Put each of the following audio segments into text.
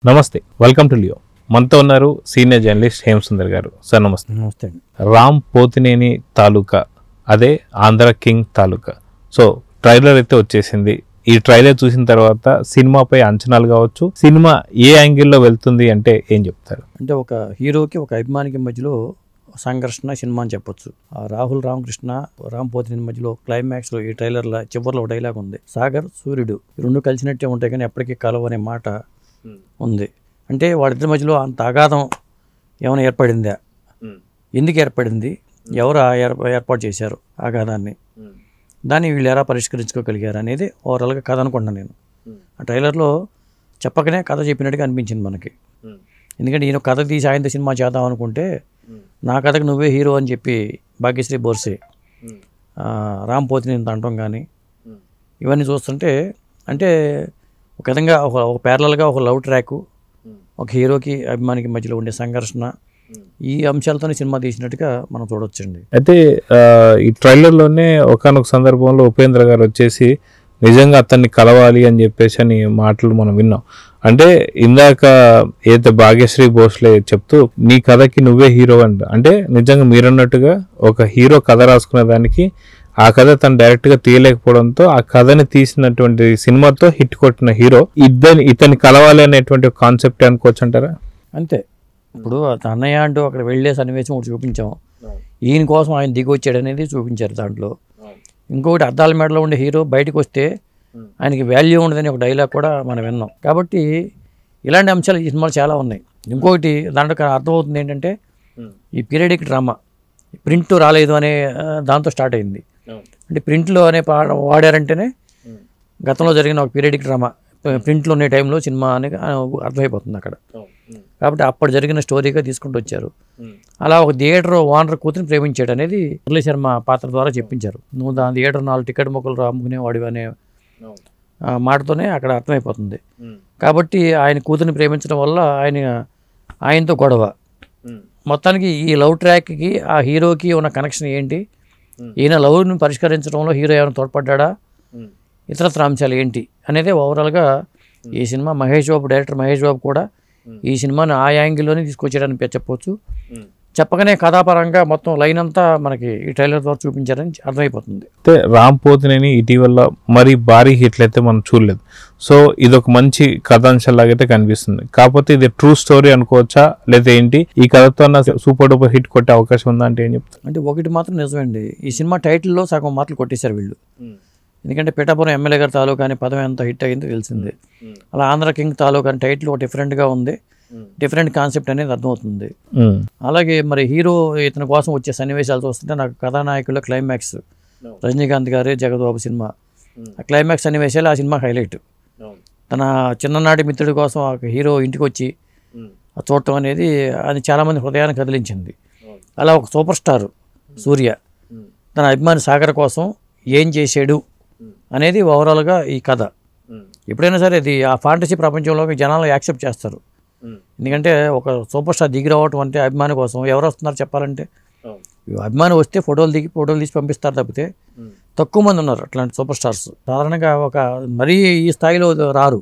నమస్తే, welcome to Leo. మనతో ఉన్నారు సీనియర్ జర్నలిస్ట్ హేమసుందర్ గారు. సార్ నమస్తే. నమస్తే. రామ్ పోతినేని తాలూకా, అదే ఆంధ్ర కింగ్ తాలూకా. సో ట్రైలర్ అయితే వచ్చేసింది. ఈ ట్రైలర్ చూసిన తర్వాత సినిమాపై అంచనాలు కావచ్చు, సినిమా ఏ యాంగిల్లో వెళ్తుంది అంటే ఏం చెప్తారు? అంటే ఒక హీరోకి ఒక అభిమానికి మధ్యలో సంఘర్షణ సినిమా అని చెప్పొచ్చు. రాహుల్ రామకృష్ణ రామ్ పోతినేని మధ్యలో క్లైమాక్స్లో ఈ ట్రైలర్లో చివరిలో ఒక డైలాగ్ ఉంది, సాగర్ సూర్యుడు రెండు కలిసినట్టే ఉంటాయి కానీ ఎప్పటికీ కలవు అనే మాట ఉంది. అంటే వాళ్ళిద్దరి మధ్యలో అంత అగాధం ఏమైనా ఏర్పడిందా, ఎందుకు ఏర్పడింది, ఎవరు ఏర్పాటు చేశారు అగాధాన్ని, దాన్ని వీళ్ళు ఎలా పరిష్కరించుకోగలిగారు అనేది ఓవరాల్గా కథ అనుకుంటున్నాను నేను. ఆ ట్రైలర్లో చెప్పకనే కథ చెప్పినట్టుగా అనిపించింది మనకి. ఎందుకంటే ఈయన కథ తీసి ఆయనతో సినిమా చేద్దాం అనుకుంటే నా కథకు నువ్వే హీరో అని చెప్పి భాగ్యశ్రీ బోర్సే రామ్ పోతినేని అంటాం కానీ ఇవన్నీ చూస్తుంటే అంటే ఒక విధంగా ఒక ప్యారలల్గా ఒక లవ్ ట్రాక్, ఒక హీరోకి అభిమానికి మధ్యలో ఉండే సంఘర్షణ, ఈ అంశాలతోనే సినిమా తీసినట్టుగా మనం చూడొచ్చండి. అయితే ఈ ట్రైలర్లోనే ఒకానొక సందర్భంలో ఉపేంద్ర గారు వచ్చేసి నిజంగా అతన్ని కలవాలి అని చెప్పేసి అని మాటలు మనం విన్నాం. అంటే ఇందాక ఏదైతే భాగ్యశ్రీ భోస్లే చెప్తూ నీ కథకి నువ్వే హీరో అంటే నిజంగా మీరన్నట్టుగా ఒక హీరో కథ రాసుకునే దానికి ఆ కథ తను డైరెక్ట్గా తీయలేకపోవడంతో ఆ కథని తీసినటువంటి సినిమాతో హిట్ కొట్టిన హీరో ఇతన్ని కలవాలి అనేటువంటి కాన్సెప్ట్ అనుకోవచ్చు అంటారా? అంతే. ఇప్పుడు అన్నయ్య అంటూ అక్కడ వెళ్ళే సన్నివేశం ఒకటి చూపించాము, ఈయన కోసం ఆయన దిగి వచ్చాడు అనేది చూపించారు దాంట్లో. ఇంకొకటి అద్దాల మేడలో ఉండే హీరో బయటకు వస్తే ఆయనకి వాల్యూ ఉండదని ఒక డైలాగ్ కూడా మనం విన్నాం. కాబట్టి ఇలాంటి అంశాలు ఈ సినిమాలు చాలా ఉన్నాయి. ఇంకొకటి దాంట్లో అర్థమవుతుంది ఏంటంటే ఈ పీరియడిక్ డ్రామా ప్రింట్ రాలేదు అనే దాంతో స్టార్ట్ అయింది. అంటే ప్రింట్లో అనే వాడారంటేనే గతంలో జరిగిన ఒక పీరియడిక్ డ్రామా ప్రింట్లో ఉండే టైంలో సినిమా అని అర్థమైపోతుంది అక్కడ. కాబట్టి అప్పుడు జరిగిన స్టోరీగా తీసుకుంటూ వచ్చారు. అలా ఒక థియేటర్ ఓనర్ కూతురిని ప్రేమించాడు అనేది మురళీ శర్మ పాత్ర ద్వారా చెప్పించారు. నువ్వు దాని థియేటర్ 4 టికెట్ మొక్కలు అమ్ముకునేవాడు అనే మాటతోనే అక్కడ అర్థమైపోతుంది. కాబట్టి ఆయన కూతురిని ప్రేమించడం వల్ల ఆయనతో గొడవ. మొత్తానికి ఈ లవ్ ట్రాక్కి ఆ హీరోకి ఉన్న కనెక్షన్ ఏంటి, ఈయన లవ్ని పరిష్కరించడంలో హీరో ఏమైనా తోడ్పడ్డా, ఇతరత్ర అంశాలు ఏంటి అనేది ఓవరాల్గా ఈ సినిమా డైరెక్టర్ మహేష్ బాబు కూడా ఈ సినిమాని ఆ యాంగిల్లోనే తీసుకొచ్చాడని చెప్పవచ్చు. చెప్పకనే కథాపరంగా మొత్తం లైన్ అంతా మనకి ఈ ట్రైలర్ ద్వారా చూపించారని అర్థమైపోతుంది. అయితే రామ్ పోతినేని ఇటీవల మరి భారీ హిట్లు అయితే మనం చూడలేదు. సో ఇది ఒక మంచి కథాంశాలాగా అయితే కనిపిస్తుంది. కాకపోతే ఇది ట్రూ స్టోరీ అనుకోవచ్చా లేదా ఏంటి, ఈ కథతో సూపర్ డూపర్ హిట్ కొట్టే అవకాశం ఉందా అంటే ఏం చెప్తారు? అంటే ఒకటి మాత్రం నిజమండి, ఈ సినిమా టైటిల్లో సగం మాటలు కొట్టేశారు వీళ్ళు. ఎందుకంటే పిఠాపురం ఎమ్మెల్యే గారి తాలూకా అనే పదం ఎంత హిట్ అయిందో తెలిసిందే. అలా ఆంధ్ర కింగ్ తాలూకా అనే టైటిల్ ఒక డిఫరెంట్గా ఉంది, డిఫరెంట్ కాన్సెప్ట్ అనేది అర్థమవుతుంది. అలాగే మరి హీరో ఇతని కోసం వచ్చే సన్నివేశాలు చూస్తుంటే నాకు కథానాయకుల క్లైమాక్స్ రజనీకాంత్ గారి జగద్బాబు సినిమా ఆ క్లైమాక్స్ సన్నివేశాలు ఆ సినిమా హైలైట్. తన చిన్ననాటి మిత్రుడి కోసం ఆ హీరో ఇంటికి వచ్చి చూడటం అనేది అది చాలామంది హృదయాన్ని కదిలించింది. అలా ఒక సూపర్ స్టార్ సూర్య తన అభిమాని సాగర్ కోసం ఏం చేశాడు అనేది ఓవరాల్గా ఈ కథ. ఎప్పుడైనా సరే అది ఆ ఫాంటసీ ప్రపంచంలోకి జనాలు యాక్సెప్ట్ చేస్తారు. ఎందుకంటే ఒక సూపర్ స్టార్ దిగి రావటం అంటే అభిమాని కోసం ఎవరు వస్తున్నారు చెప్పాలంటే, అభిమాని వస్తే ఫోటోలు తీసి పంపిస్తారు తప్పితే తక్కువ మంది ఉన్నారు అట్లాంటి సూపర్ స్టార్స్. సాధారణంగా మరీ ఈ స్థాయిలో రారు.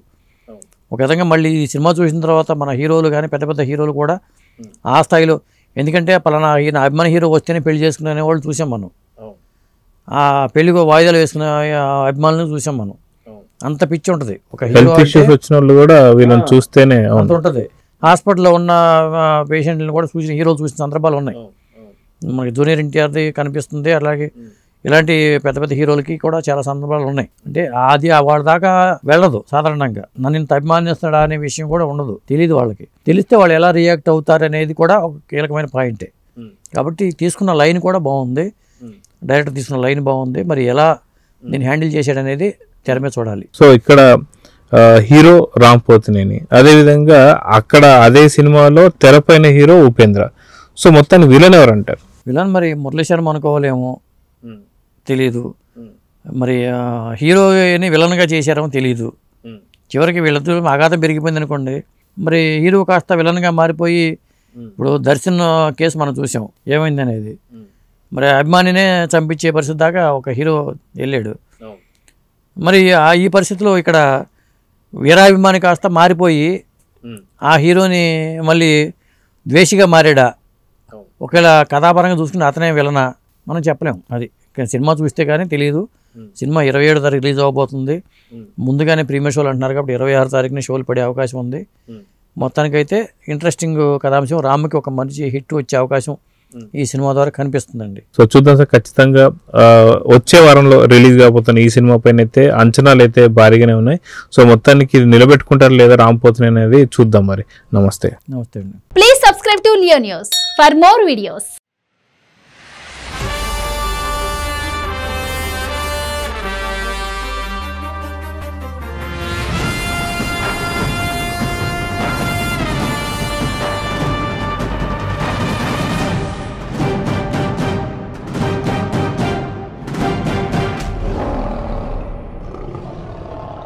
ఒక విధంగా మళ్ళీ ఈ సినిమా చూసిన తర్వాత మన హీరోలు కానీ పెద్ద పెద్ద హీరోలు కూడా ఆ స్థాయిలో, ఎందుకంటే పలానా ఈయన అభిమాని హీరో వస్తేనే పెళ్లి చేసుకునే వాళ్ళు చూసాం మనం, ఆ పెళ్లికి వాయిదాలు వేసుకునే అభిమానులను చూసాం మనం. అంత పిచ్చి ఉంటుంది ఒక హీరో వచ్చిన వాళ్ళు కూడా వీళ్ళని చూస్తేనే అంత ఉంటుంది. హాస్పిటల్లో ఉన్న పేషెంట్లను కూడా హీరోలు చూసిన సందర్భాలు ఉన్నాయి మనకి. జూనియర్ ఎన్టీఆర్ది కనిపిస్తుంది. అలాగే ఇలాంటి పెద్ద పెద్ద హీరోలకి కూడా చాలా సందర్భాలు ఉన్నాయి. అంటే అది వాళ్ళ దాకా వెళ్ళదు సాధారణంగా. నన్ను ఇంత అభిమానిస్తాడా అనే విషయం కూడా ఉండదు, తెలియదు వాళ్ళకి. తెలిస్తే వాళ్ళు ఎలా రియాక్ట్ అవుతారు అనేది కూడా ఒక కీలకమైన పాయింటే. కాబట్టి తీసుకున్న లైన్ కూడా బాగుంది, డైరెక్టర్ తీసుకున్న లైన్ బాగుంది. మరి ఎలా నేను హ్యాండిల్ చేశాడనేది తెర మీద చూడాలి. సో ఇక్కడ హీరో రామ్ పోతినేని, అదేవిధంగా అక్కడ అదే సినిమాలో తెరపైన హీరో ఉపేంద్ర. సో మొత్తాన్ని విలన్ ఎవరు అంటారు? విలన్ మరి మురళీ శర్మ అనుకోవాలేమో తెలీదు, మరి హీరోని విలన్గా చేశారేమో తెలీదు. చివరికి వీళ్ళిద్దరూ అగాధం పెరిగిపోయింది అనుకోండి. మరి హీరో కాస్త విలన్గా మారిపోయి ఇప్పుడు దర్శన్ కేసు మనం చూసాం ఏమైంది అనేది. మరి అభిమానినే చంపించే పరిస్థితి దాకా ఒక హీరో వెళ్ళాడు. మరి ఈ పరిస్థితిలో ఇక్కడ వీరాభిమాని కాస్త మారిపోయి ఆ హీరోని మళ్ళీ ద్వేషిగా మారాడా, ఒకవేళ కథాపరంగా చూసుకుంటే అతనే విలనా మనం చెప్పలేం. అది సినిమా చూస్తే కానీ తెలియదు. సినిమా 27 తారీఖు రిలీజ్ అవ్వబోతుంది. ముందుగానే ప్రీమియర్ షోలు అంటున్నారు కాబట్టి 26 తారీఖున షోలు పడే అవకాశం ఉంది. మొత్తానికైతే ఇంట్రెస్టింగ్ కథాంశం. రామ్కి ఒక మంచి హిట్ వచ్చే అవకాశం ఈ సినిమా ద్వారా కనిపిస్తుందండి. సో చూద్దాం సార్, ఖచ్చితంగా వచ్చే వారంలో రిలీజ్ కాబోతున్న ఈ సినిమా పైన అయితే అంచనాలు అయితే భారీగానే ఉన్నాయి. సో మొత్తానికి నిలబెట్టుకుంటారు లేదా రాంపోతుని అనేది చూద్దాం. మరి నమస్తే. నమస్తే అండి. Please subscribe to Leo news for more videos.